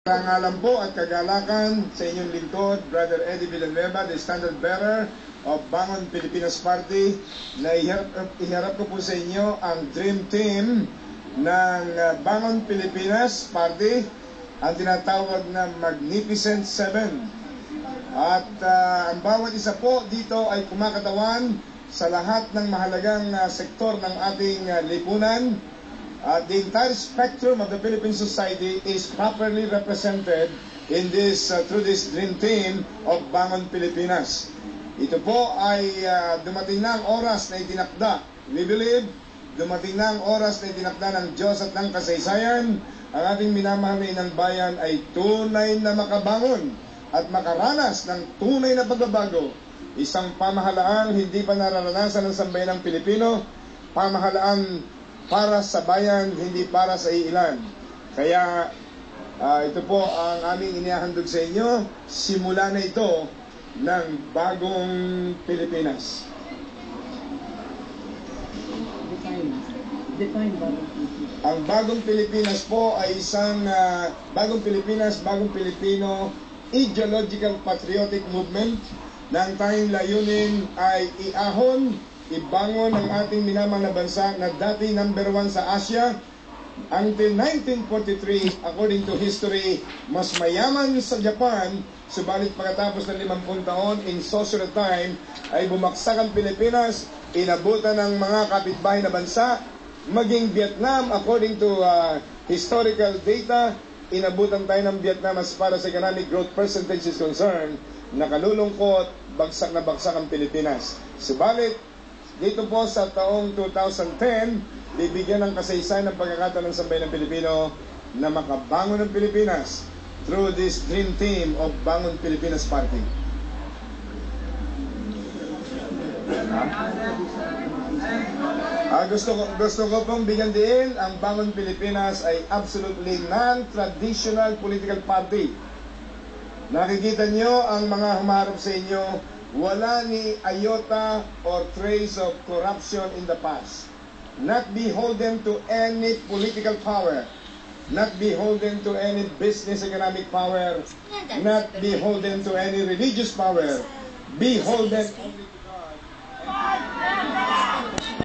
Karangalan po at kagalakan sa inyong lingkod, Brother Eddie Villanueva, the standard bearer of Bangon Pilipinas Party, na iharap ko po sa inyo ang dream team ng Bangon Pilipinas Party, ang tinatawag na Magnificent Seven. At ang bawat isa po dito ay kumakatawan sa lahat ng mahalagang sektor ng ating lipunan. The entire spectrum of the Philippine society is properly represented in this through this dream team of Bangon Pilipinas. Ito po ay dumating na ang oras na itinakda. We believe dumating na ang oras na itinakda ng Diyos at ng kasaysayan. Ang ating minamahal na inang bayan ay tunay na makabangon at makaranas ng tunay na pagbabago. Isang pamahalaan hindi pa nararanasan ng sambayanang Pilipino, pamahalaan para sa bayan, hindi para sa iilan. Kaya ito po ang aming inihahandog sa inyo. Simula na ito ng bagong Pilipinas. Ang bagong Pilipinas po ay isang bagong Pilipinas, bagong Pilipino ideological patriotic movement na ang tanging layunin ay iahon, ibangon ang ating minamahal na bansa na dati number 1 sa Asia. Until 1943, according to history, mas mayaman sa Japan, subalit pagkatapos ng 50 taon, in social time, ay bumaksak ang Pilipinas, inabutan ng mga kapitbahay na bansa, maging Vietnam, according to historical data, inabutan tayo ng Vietnam as far as economic growth percentage is concerned. Nakalulungkot, bagsak na bagsak ang Pilipinas. Subalit, dito po sa taong 2010, bibigyan ng kasaysayan ng pagkakataon ng sambayan ng Pilipino na makabangon ng Pilipinas through this dream team of Bangon Pilipinas Party. Gusto ko pong bigyan din, ang Bangon Pilipinas ay absolutely non-traditional political party. Nakikita nyo ang mga humarap sa inyo, wala ni iota or trace of corruption in the past. Not beholden to any political power, not beholden to any business economic power, not beholden to any religious power, beholden only to